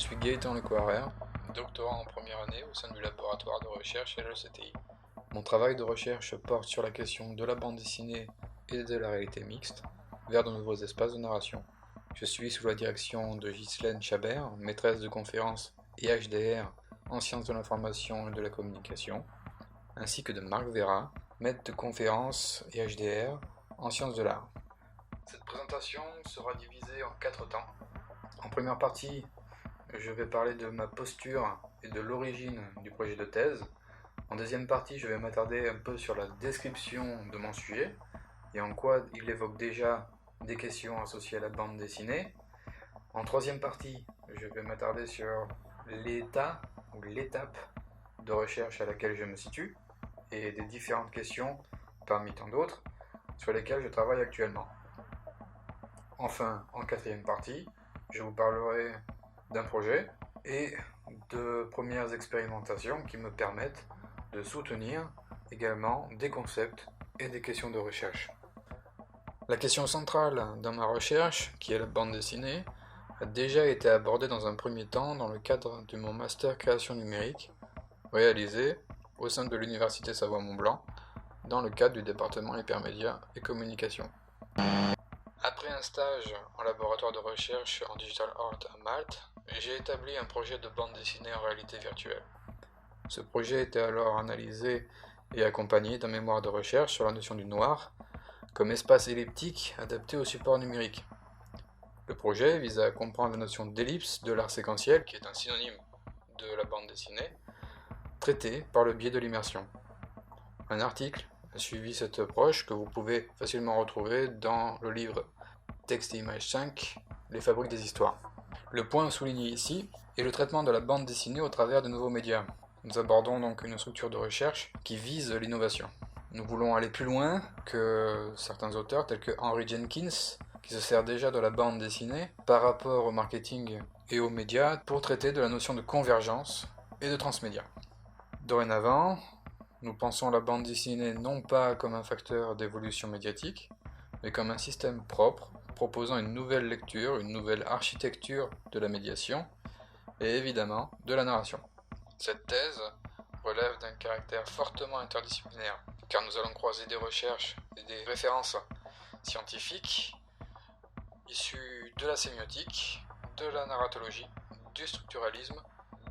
suis Gaëtan Lecoirer, doctorant en première année au sein du laboratoire de recherche à l'ECTI. Mon travail de recherche porte sur la question de la bande dessinée et de la réalité mixte vers de nouveaux espaces de narration. Je suis sous la direction de Ghislaine Chabert, maîtresse de conférences et HDR en sciences de l'information et de la communication, ainsi que de Marc Vera, maître de conférences et HDR en sciences de l'art. Cette présentation sera divisée en 4 temps. En première partie, je vais parler de ma posture et de l'origine du projet de thèse. En deuxième partie, je vais m'attarder un peu sur la description de mon sujet et en quoi il évoque déjà des questions associées à la bande dessinée. En troisième partie, je vais m'attarder sur l'état ou l'étape de recherche à laquelle je me situe et des différentes questions, parmi tant d'autres, sur lesquelles je travaille actuellement. Enfin, en quatrième partie, je vous parlerai d'un projet et de premières expérimentations qui me permettent de soutenir également des concepts et des questions de recherche. La question centrale dans ma recherche, qui est la bande dessinée, a déjà été abordée dans un premier temps dans le cadre de mon master création numérique, réalisé au sein de l'Université Savoie-Mont-Blanc, dans le cadre du département hypermédia et communication. Après un stage en laboratoire de recherche en digital art à Malte, j'ai établi un projet de bande dessinée en réalité virtuelle. Ce projet était alors analysé et accompagné d'un mémoire de recherche sur la notion du noir comme espace elliptique adapté au support numérique. Le projet vise à comprendre la notion d'ellipse de l'art séquentiel, qui est un synonyme de la bande dessinée, traitée par le biais de l'immersion. Un article a suivi cette approche que vous pouvez facilement retrouver dans le livre Texte et Images 5, Les fabriques des histoires. Le point souligné ici est le traitement de la bande dessinée au travers de nouveaux médias. Nous abordons donc une structure de recherche qui vise l'innovation. Nous voulons aller plus loin que certains auteurs tels que Henry Jenkins, qui se sert déjà de la bande dessinée par rapport au marketing et aux médias pour traiter de la notion de convergence et de transmédia. Dorénavant, nous pensons la bande dessinée non pas comme un facteur d'évolution médiatique, mais comme un système propre, proposant une nouvelle lecture, une nouvelle architecture de la médiation, et évidemment de la narration. Cette thèse relève d'un caractère fortement interdisciplinaire, car nous allons croiser des recherches et des références scientifiques issues de la sémiotique, de la narratologie, du structuralisme,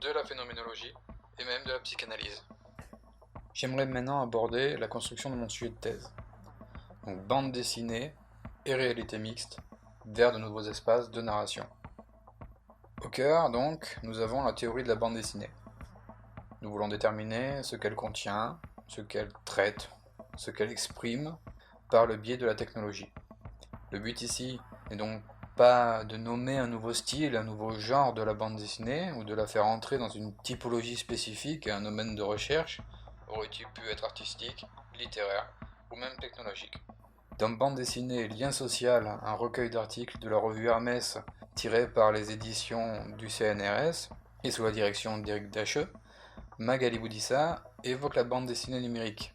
de la phénoménologie et même de la psychanalyse. J'aimerais maintenant aborder la construction de mon sujet de thèse. Donc bande dessinée et réalité mixte vers de nouveaux espaces de narration. Au cœur, donc, nous avons la théorie de la bande dessinée. Nous voulons déterminer ce qu'elle contient, ce qu'elle traite, ce qu'elle exprime par le biais de la technologie. Le but ici n'est donc pas de nommer un nouveau style, un nouveau genre de la bande dessinée, ou de la faire entrer dans une typologie spécifique et un domaine de recherche, aurait-il pu être artistique, littéraire ou même technologique. Dans Bande dessinée Lien social, un recueil d'articles de la revue Hermès tiré par les éditions du CNRS et sous la direction d'Éric Dacheux, Magali Boudissa évoque la bande dessinée numérique.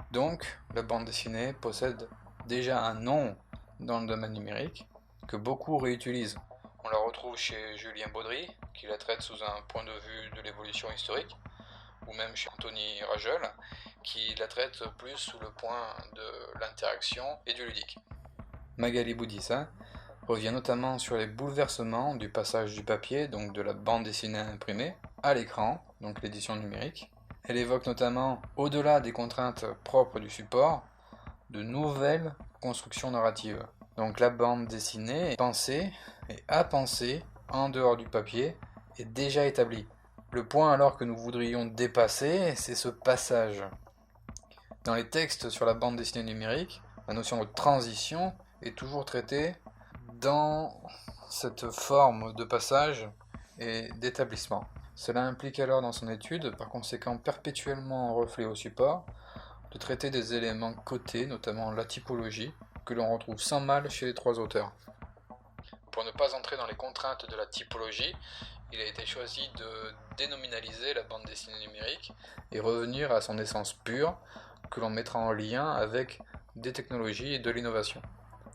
Donc, la bande dessinée possède déjà un nom dans le domaine numérique que beaucoup réutilisent. On la retrouve chez Julien Baudry, qui la traite sous un point de vue de l'évolution historique, ou même chez Anthony Ragel, qui la traite plus sous le point de l'interaction et du ludique. Magali Boudissa revient notamment sur les bouleversements du passage du papier, donc de la bande dessinée imprimée, à l'écran, donc l'édition numérique. Elle évoque notamment, au-delà des contraintes propres du support, de nouvelles constructions narratives. Donc la bande dessinée est pensée et à penser en dehors du papier est déjà établie. Le point alors que nous voudrions dépasser, c'est ce passage. Dans les textes sur la bande dessinée numérique, la notion de transition est toujours traitée dans cette forme de passage et d'établissement. Cela implique alors dans son étude, par conséquent perpétuellement en reflet au support, de traiter des éléments cotés, notamment la typologie, que l'on retrouve sans mal chez les trois auteurs. Pour ne pas entrer dans les contraintes de la typologie, il a été choisi de dénominaliser la bande dessinée numérique et revenir à son essence pure, que l'on mettra en lien avec des technologies et de l'innovation.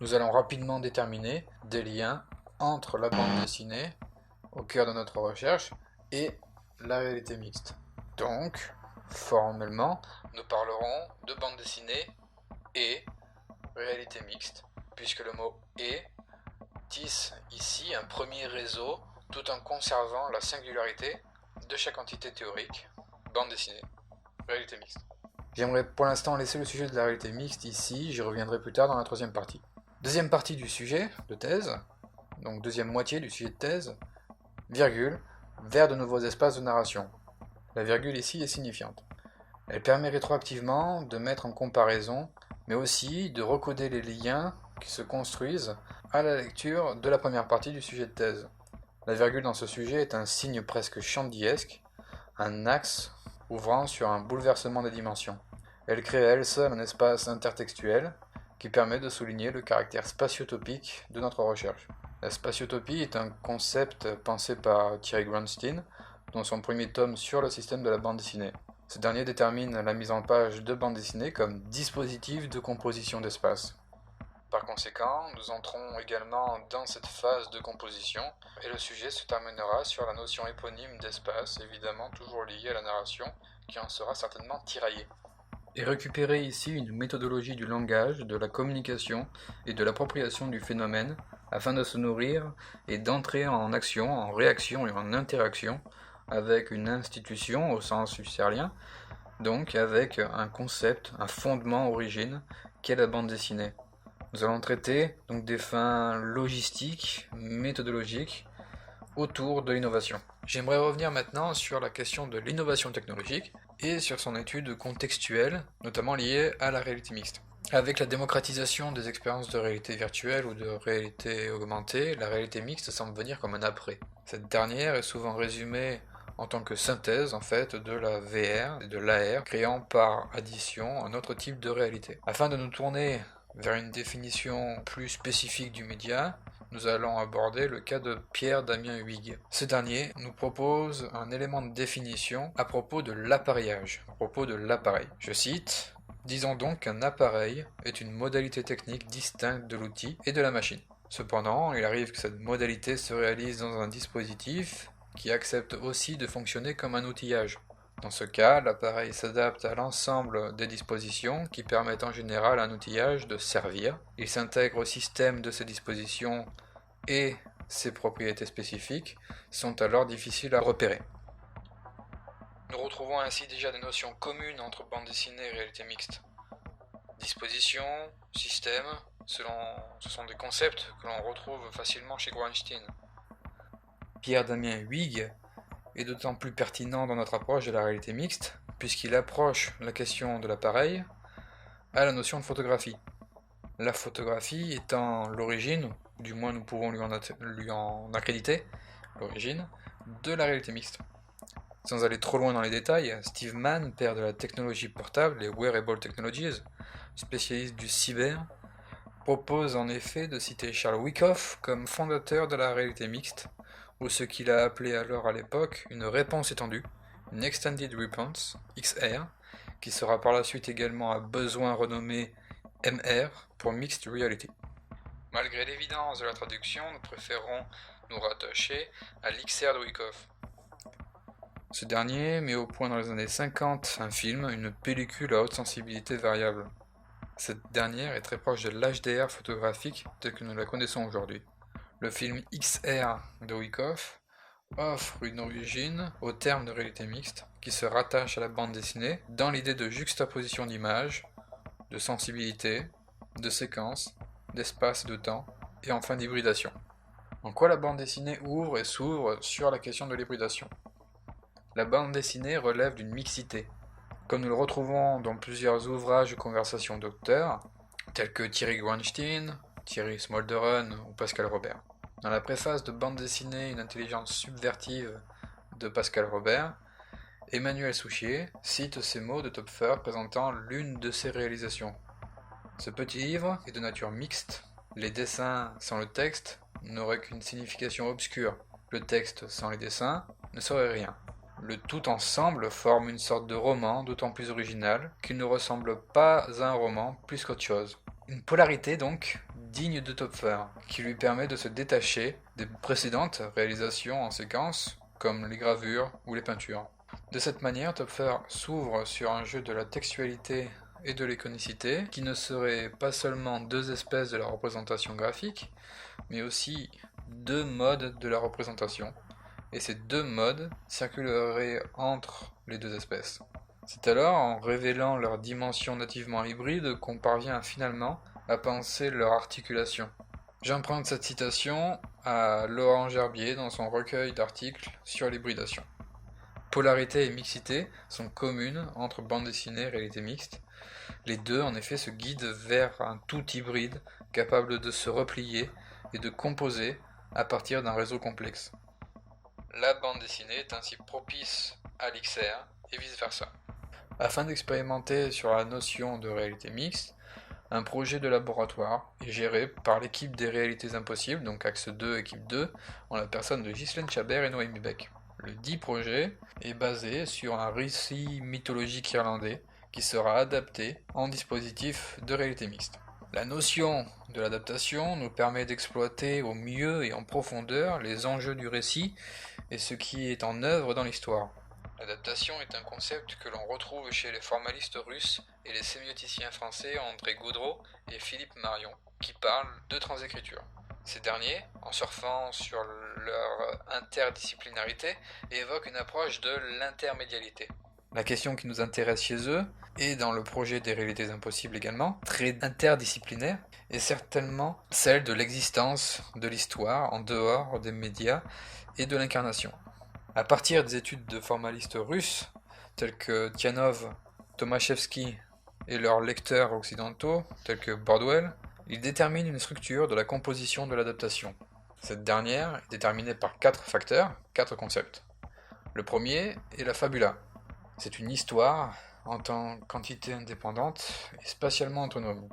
Nous allons rapidement déterminer des liens entre la bande dessinée au cœur de notre recherche, et la réalité mixte. Donc, formellement, nous parlerons de bande dessinée et réalité mixte, puisque le mot « et » tisse ici un premier réseau tout en conservant la singularité de chaque entité théorique, bande dessinée, réalité mixte. J'aimerais pour l'instant laisser le sujet de la réalité mixte ici, j'y reviendrai plus tard dans la troisième partie. Deuxième partie du sujet de thèse, donc deuxième moitié du sujet de thèse, virgule, vers de nouveaux espaces de narration. La virgule ici est signifiante. Elle permet rétroactivement de mettre en comparaison, mais aussi de recoder les liens qui se construisent à la lecture de la première partie du sujet de thèse. La virgule dans ce sujet est un signe presque chandiesque, un axe ouvrant sur un bouleversement des dimensions. Elle crée à elle seule un espace intertextuel qui permet de souligner le caractère spatiotopique de notre recherche. La spatiotopie est un concept pensé par Thierry Granstein dans son premier tome sur le système de la bande dessinée. Ce dernier détermine la mise en page de bande dessinée comme dispositif de composition d'espace. Par conséquent, nous entrons également dans cette phase de composition et le sujet se terminera sur la notion éponyme d'espace, évidemment toujours liée à la narration, qui en sera certainement tiraillée. Et récupérer ici une méthodologie du langage, de la communication et de l'appropriation du phénomène afin de se nourrir et d'entrer en action, en réaction et en interaction avec une institution au sens husserlien, donc avec un concept, un fondement origine qu'est la bande dessinée. Nous allons traiter donc des fins logistiques, méthodologiques, autour de l'innovation. J'aimerais revenir maintenant sur la question de l'innovation technologique et sur son étude contextuelle, notamment liée à la réalité mixte. Avec la démocratisation des expériences de réalité virtuelle ou de réalité augmentée, la réalité mixte semble venir comme un après. Cette dernière est souvent résumée en tant que synthèse en fait de la VR et de l'AR, créant par addition un autre type de réalité. Afin de nous tourner vers une définition plus spécifique du média, nous allons aborder le cas de Pierre-Damien Huyghe. Ce dernier nous propose un élément de définition à propos de l'appareillage, à propos de l'appareil. Je cite: « Disons donc qu'un appareil est une modalité technique distincte de l'outil et de la machine. Cependant, il arrive que cette modalité se réalise dans un dispositif qui accepte aussi de fonctionner comme un outillage. Dans ce cas, l'appareil s'adapte à l'ensemble des dispositions qui permettent en général à un outillage de servir. Il s'intègre au système de ces dispositions et ses propriétés spécifiques sont alors difficiles à repérer. » Nous retrouvons ainsi déjà des notions communes entre bande dessinée et réalité mixte. Disposition, système, ce sont des concepts que l'on retrouve facilement chez Granstein. Pierre-Damien Huyghe est d'autant plus pertinent dans notre approche de la réalité mixte, puisqu'il approche la question de l'appareil à la notion de photographie. La photographie étant l'origine, ou du moins nous pouvons lui en accréditer l'origine, de la réalité mixte. Sans aller trop loin dans les détails, Steve Mann, père de la technologie portable, les Wearable Technologies, spécialiste du cyber, propose en effet de citer Charles Wyckoff comme fondateur de la réalité mixte, ou ce qu'il a appelé alors à l'époque une réponse étendue, une Extended Response, XR, qui sera par la suite également à besoin renommé MR pour Mixed Reality. Malgré l'évidence de la traduction, nous préférons nous rattacher à l'XR de Wyckoff. Ce dernier met au point dans les années 50 un film, une pellicule à haute sensibilité variable. Cette dernière est très proche de l'HDR photographique tel que nous la connaissons aujourd'hui. Le film XR de Wyckoff offre une origine au terme de réalité mixte qui se rattache à la bande dessinée dans l'idée de juxtaposition d'images, de sensibilité, de séquence, d'espace et de temps, et enfin d'hybridation. En quoi la bande dessinée ouvre et s'ouvre sur la question de l'hybridation? La bande dessinée relève d'une mixité, comme nous le retrouvons dans plusieurs ouvrages de conversation d'auteurs, tels que Thierry Granstein, Thierry Smolderen ou Pascal Robert. Dans la préface de Bande dessinée, une intelligence subvertive de Pascal Robert, Emmanuel Souchier cite ces mots de Töpfer présentant l'une de ses réalisations. Ce petit livre est de nature mixte. Les dessins sans le texte n'auraient qu'une signification obscure. Le texte sans les dessins ne serait rien. Le tout ensemble forme une sorte de roman d'autant plus original qu'il ne ressemble pas à un roman plus qu'autre chose. Une polarité donc digne de Töpfer, qui lui permet de se détacher des précédentes réalisations en séquence, comme les gravures ou les peintures. De cette manière, Töpfer s'ouvre sur un jeu de la textualité et de l'iconicité, qui ne serait pas seulement deux espèces de la représentation graphique, mais aussi deux modes de la représentation, et ces deux modes circuleraient entre les deux espèces. C'est alors en révélant leur dimension nativement hybride qu'on parvient finalement à penser leur articulation. J'emprunte cette citation à Laurent Gerbier dans son recueil d'articles sur l'hybridation. Polarité et mixité sont communes entre bande dessinée et réalité mixte. Les deux, en effet, se guident vers un tout hybride capable de se replier et de composer à partir d'un réseau complexe. La bande dessinée est ainsi propice à l'XR et vice-versa. Afin d'expérimenter sur la notion de réalité mixte, un projet de laboratoire est géré par l'équipe des réalités impossibles, donc Axe 2, équipe 2, en la personne de Ghislaine Chabert et Noémie Beck. Le dit projet est basé sur un récit mythologique irlandais qui sera adapté en dispositif de réalité mixte. La notion de l'adaptation nous permet d'exploiter au mieux et en profondeur les enjeux du récit et ce qui est en œuvre dans l'histoire. L'adaptation est un concept que l'on retrouve chez les formalistes russes et les sémioticiens français André Gaudreau et Philippe Marion, qui parlent de transécriture. Ces derniers, en surfant sur leur interdisciplinarité, évoquent une approche de l'intermédialité. La question qui nous intéresse chez eux, et dans le projet des réalités impossibles également, très interdisciplinaire, est certainement celle de l'existence de l'histoire en dehors des médias et de l'incarnation. À partir des études de formalistes russes, tels que Tianov, Tomaszewski et leurs lecteurs occidentaux, tels que Bordwell, ils déterminent une structure de la composition de l'adaptation. Cette dernière est déterminée par 4 facteurs, 4 concepts. Le premier est la fabula. C'est une histoire en tant qu'entité indépendante et spatialement autonome.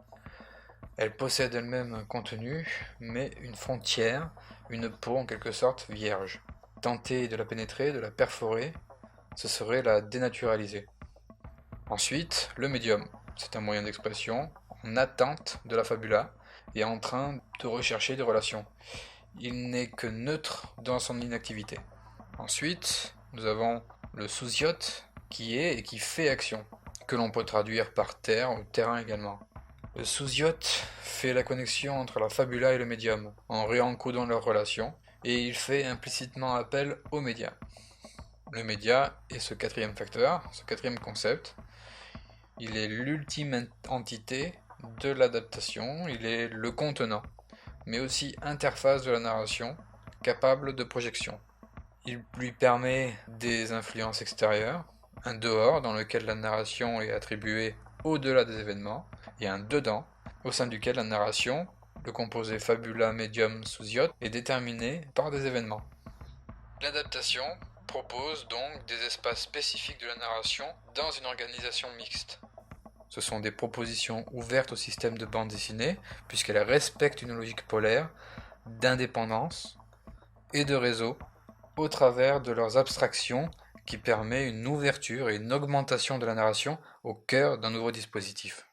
Elle possède elle-même un contenu, mais une frontière, une peau en quelque sorte vierge. Tenter de la pénétrer, de la perforer, ce serait la dénaturaliser. Ensuite, le médium. C'est un moyen d'expression en attente de la fabula et en train de rechercher des relations. Il n'est que neutre dans son inactivité. Ensuite, nous avons le sousiote qui est et qui fait action, que l'on peut traduire par terre ou terrain également. Le sousiote fait la connexion entre la fabula et le médium, en réencodant leurs relations, et il fait implicitement appel au média. Le média est ce quatrième facteur, ce quatrième concept. Il est l'ultime entité de l'adaptation, il est le contenant, mais aussi interface de la narration, capable de projection. Il lui permet des influences extérieures, un dehors dans lequel la narration est attribuée au-delà des événements, et un dedans au sein duquel la narration, le composé fabula médium sousiote, est déterminé par des événements. L'adaptation propose donc des espaces spécifiques de la narration dans une organisation mixte. Ce sont des propositions ouvertes au système de bande dessinée, puisqu'elles respectent une logique polaire d'indépendance et de réseau au travers de leurs abstractions qui permet une ouverture et une augmentation de la narration au cœur d'un nouveau dispositif.